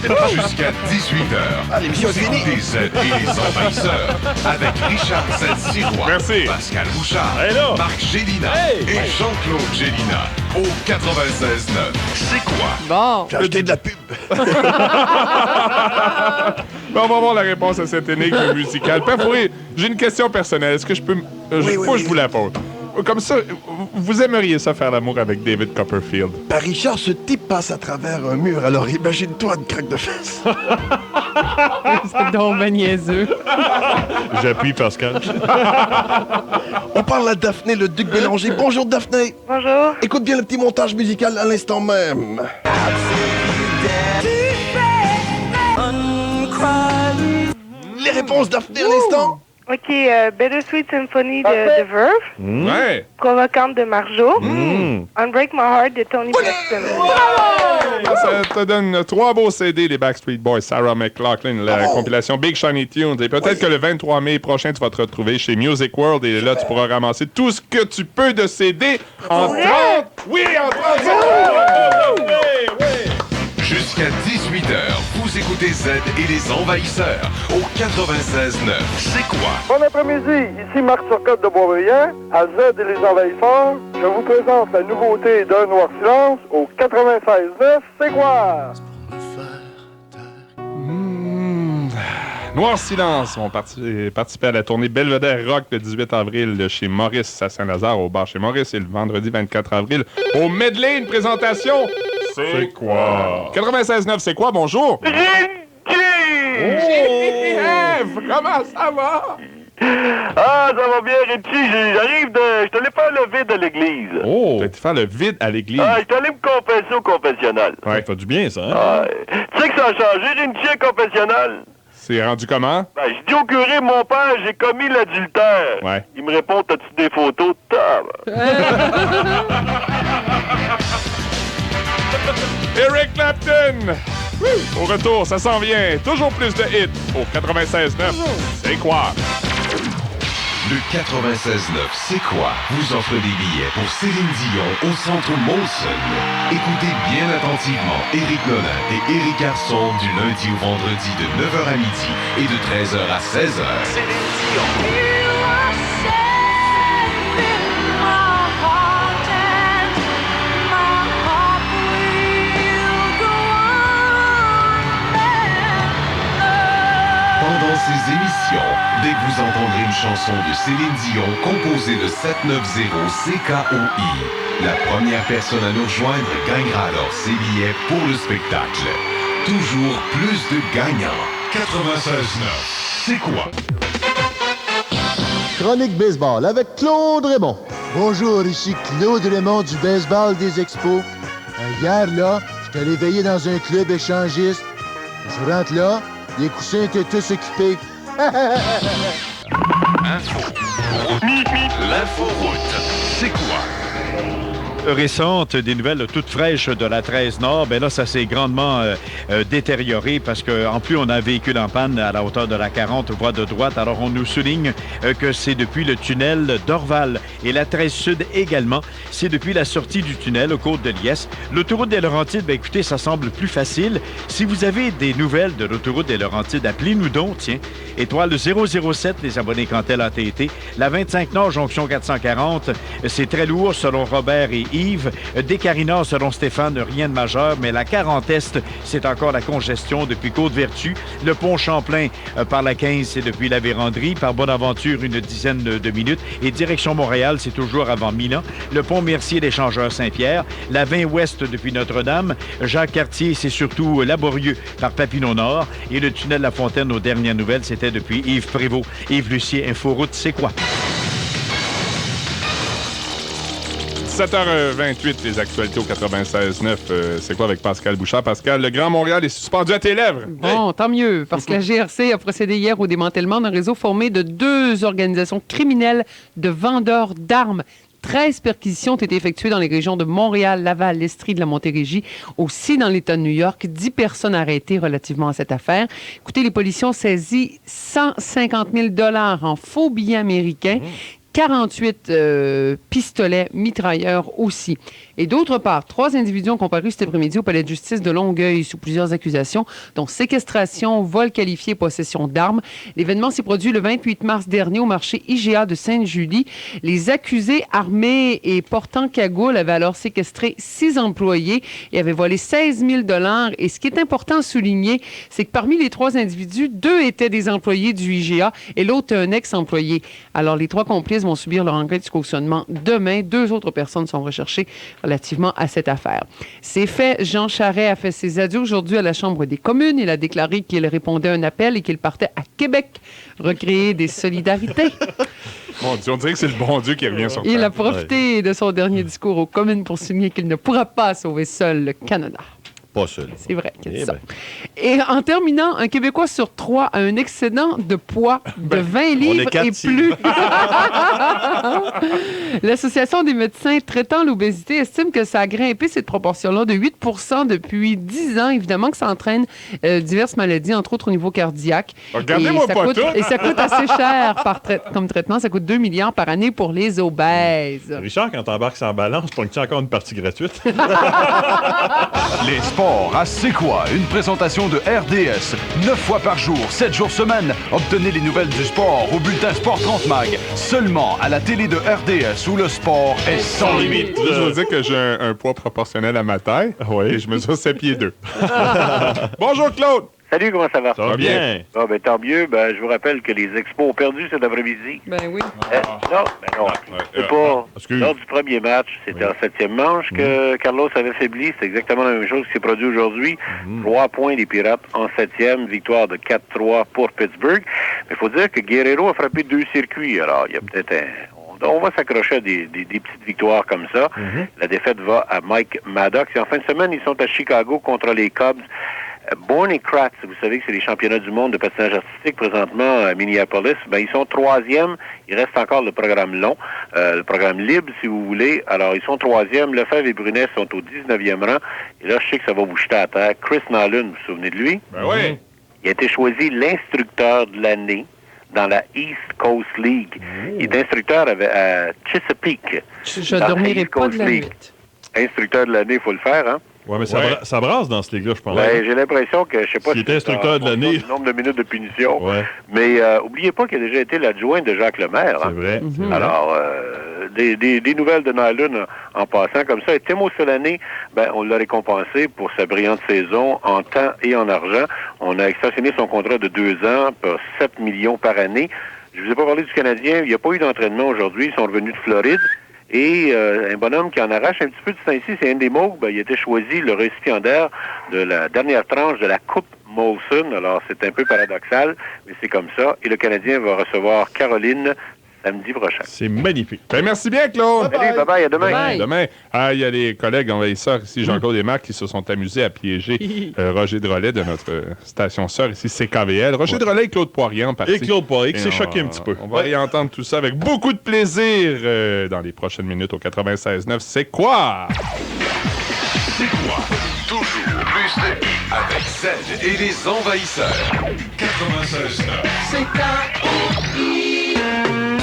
Jusqu'à 18h. L'émission est finie. Écoutez Z et les Envahisseurs avec Richard Z-Sirois, Merci. Pascal Bouchard, Hey, là. Marc Gélina et Jean-Claude Gélina au 96.9. C'est quoi? Bon. J'ai acheté de la pub. Bon, on va voir la réponse à cette énigme musicale. Père Fourré, j'ai une question personnelle. Est-ce que je peux... faut que je vous la pose. Comme ça, vous aimeriez ça faire l'amour avec David Copperfield? Ben, Richard, ce type passe à travers un mur, alors imagine-toi une craque de fesses. C'est donc ben niaiseux. J'appuie, Pascal. On parle à Daphné, le duc Bélanger. Bonjour, Daphné. Bonjour. Écoute bien le petit montage musical à l'instant même. Les réponses, Daphné, à l'instant. OK, Bittersweet Symphony de The Verve, Ouais. Provocante de Marjo, Unbreak My Heart de Tony Braxton. Ça te donne 3 beaux CD, les Backstreet Boys, Sarah McLachlan, la compilation Big Shiny Tunes. Et peut-être que le 23 mai prochain, tu vas te retrouver chez Music World et là, tu pourras ramasser tout ce que tu peux de CD en 30... Oui, en 30 secondes! Oui. Jusqu'à 18h, vous écoutez Z et les Envahisseurs au 96.9. C'est quoi? Bon après-midi, ici Marc Turcotte de Boisbriand, à Z et les Envahisseurs. Je vous présente la nouveauté d'un Noir Silence au 96.9. C'est quoi? Noir Silence vont participer à la tournée Belvedere Rock le 18 avril chez Maurice à Saint-Lazare, au bar chez Maurice, et le vendredi 24 avril au Medley, une présentation. C'est quoi? 96.9, c'est quoi? Bonjour! Comment ça va? Ah, ça va bien, Richie. J'arrive de... Je te l'ai fait lever de l'église. Oh! Tu vas te faire le vide à l'église. Ah, je t'allais me confesser au confessionnal. Ouais, ça fait du bien, ça, hein? Ah, tu sais que ça a changé, Richie, confessionnal? C'est rendu comment? Ben, je dis au curé, mon père, j'ai commis l'adultère. Ouais. Il me répond, t'as-tu des photos? Eric Clapton! Au retour, ça s'en vient. Toujours plus de hits au 96.9. C'est quoi? Le 96.9, c'est quoi? Vous offre des billets pour Céline Dion au Centre Molson. Écoutez bien attentivement Éric Nolin et Éric Carson du lundi au vendredi de 9h à midi et de 13h à 16h. Céline Dion. Pendant ces émissions, dès que vous entendrez une chanson de Céline Dion composée de 790 CKOI, la première personne à nous rejoindre gagnera alors ses billets pour le spectacle. Toujours plus de gagnants. 96.9, c'est quoi? Chronique baseball avec Claude Raymond. Bonjour, ici Claude Raymond du baseball des expos. Hier, là, j'étais allé veiller dans un club échangiste. Je rentre là, les coussins étaient tous occupés. L'inforoute, c'est quoi? Récente, des nouvelles toutes fraîches de la 13 Nord, ben là, ça s'est grandement détérioré parce qu'en plus, on a un véhicule en panne à la hauteur de la 40, voie de droite. Alors, on nous souligne que c'est depuis le tunnel d'Orval. Et la 13 Sud également, c'est depuis la sortie du tunnel au Côte de Liesse. L'autoroute des Laurentides, ben écoutez, ça semble plus facile. Si vous avez des nouvelles de l'autoroute des Laurentides, appelez-nous donc, tiens. Étoile 007, les abonnés Cantel AT&T. La 25 Nord, jonction 440, c'est très lourd selon Robert et Yves. Descarinards, selon Stéphane, rien de majeur, mais la 40 Est, c'est encore la congestion depuis Côte-Vertu. Le pont Champlain par la 15, c'est depuis la Vérandrie. Par Bonaventure, une dizaine de minutes. Et direction Montréal, c'est toujours avant Milan. Le pont Mercier, l'échangeur Saint-Pierre. La 20 Ouest depuis Notre-Dame. Jacques-Cartier, c'est surtout laborieux par Papineau-Nord. Et le tunnel La Fontaine, aux dernières nouvelles, c'était depuis Yves Prévost. Yves Lucier, Inforoute, c'est quoi? 7h28, les actualités au 96.9. C'est quoi avec Pascal Bouchard? Pascal, le Grand Montréal est suspendu à tes lèvres. Bon, tant mieux, parce que la GRC a procédé hier au démantèlement d'un réseau formé de 2 organisations criminelles de vendeurs d'armes. 13 perquisitions ont été effectuées dans les régions de Montréal, Laval, l'Estrie, de la Montérégie, aussi dans l'État de New York. 10 personnes arrêtées relativement à cette affaire. Écoutez, les policiers ont saisi 150 000 $ en faux billets américains. 48 pistolets mitrailleurs aussi. Et d'autre part, 3 individus ont comparu cet après-midi au palais de justice de Longueuil sous plusieurs accusations, dont séquestration, vol qualifié et possession d'armes. L'événement s'est produit le 28 mars dernier au marché IGA de Sainte-Julie. Les accusés armés et portant cagoule avaient alors séquestré 6 employés et avaient volé 16 000 $. Et ce qui est important à souligner, c'est que parmi les 3 individus, 2 étaient des employés du IGA et l'autre un ex-employé. Alors, les 3 complices vont subir leur enquête du cautionnement demain. 2 autres personnes sont recherchées relativement à cette affaire. C'est fait. Jean Charest a fait ses adieux aujourd'hui à la Chambre des communes. Il a déclaré qu'il répondait à un appel et qu'il partait à Québec recréer des solidarités. Mon Dieu, on dirait que c'est le bon Dieu qui revient sur Il terre. a profité de son dernier discours aux communes pour souligner qu'il ne pourra pas sauver seul le Canada. Pas seul. C'est vrai qu'il dit Eh ça. ben. Et en terminant, un Québécois sur 3 a un excédent de poids de 20 livres et quatre, plus. L'Association des médecins traitant l'obésité estime que ça a grimpé cette proportion-là de 8 % depuis 10 ans. Évidemment que ça entraîne diverses maladies, entre autres au niveau cardiaque. Regardez-moi ça pas coûte, tout. et ça coûte assez cher comme traitement. Ça coûte 2 milliards par année pour les obèses. Richard, quand t'embarques sans balance, tu encore une partie gratuite? Les sports à C'est quoi? Une présentation de RDS. 9 fois par jour, 7 jours semaine. Obtenez les nouvelles du sport au bulletin Sport 30 Mag. Seulement à la télé de RDS où le sport est sans limite. Je veux dire que j'ai un poids proportionnel à ma taille. Oui. Et je mesure 7 pieds 2. Bonjour, Claude. Salut, comment ça va? Ça va bien. Ah, ben, tant mieux. Ben, je vous rappelle que les expos ont perdu cet après-midi. Ben oui. Non. C'est pas excuse. lors du premier match, c'était en 7e manche que Carlos avait faibli. C'est exactement la même chose qui s'est produit aujourd'hui. 3 points des Pirates en 7e, victoire de 4-3 pour Pittsburgh. Mais il faut dire que Guerrero a frappé 2 circuits. Alors, il y a peut-être on va s'accrocher à des petites victoires comme ça. La défaite va à Mike Maddox. Et en fin de semaine, ils sont à Chicago contre les Cubs. Borny Kratz, vous savez que c'est les championnats du monde de patinage artistique présentement à Minneapolis. Ben, ils sont 3e. Il reste encore le programme long, le programme libre, si vous voulez. Alors, ils sont 3e. Lefebvre et Brunet sont au 19e rang. Et là, je sais que ça va vous jeter à terre. Chris Nolan, vous vous souvenez de lui? Ben oui. Il a été choisi l'instructeur de l'année dans la East Coast League. Il est instructeur à Chesapeake. Je dans dormirai East pas Coast de la League. nuit. Instructeur de l'année, il faut le faire, hein? Ouais, mais ça brasse dans ce ligue-là, je pense. Ben, j'ai l'impression que, je sais pas S'il était instructeur de l'année. le nombre de minutes de punition, Ouais. mais oubliez pas qu'il a déjà été l'adjoint de Jacques Lemaire. C'est Hein? vrai. c'est vrai. Alors, des nouvelles de Nolan en passant comme ça. Et Timo Solané, ben, on l'a récompensé pour sa brillante saison en temps et en argent. On a extensionné son contrat de 2 ans pour 7 millions par année. Je vous ai pas parlé du Canadien. Il n'y a pas eu d'entraînement aujourd'hui. Ils sont revenus de Floride. Et un bonhomme qui en arrache un petit peu du temps ici, c'est Andy Moog. Ben, il a été choisi le récipiendaire de la dernière tranche de la Coupe Molson. Alors, c'est un peu paradoxal, mais c'est comme ça. Et le Canadien va recevoir Caroline samedi prochain. C'est magnifique. Ben, merci bien, Claude. Salut, bye-bye, à demain. Bye. Demain, il y a les collègues envahisseurs ici, Jean-Claude et Marc, qui se sont amusés à piéger Roger Drolet de notre station sœur ici, CKVL. Roger Drolet et Claude Poirier en partie. Et Claude Poirier qui Et s'est choqué un petit peu. On va y entendre tout ça avec beaucoup de plaisir dans les prochaines minutes au 96.9. C'est quoi? C'est quoi? Toujours plus de avec Zed et les envahisseurs. 96.9.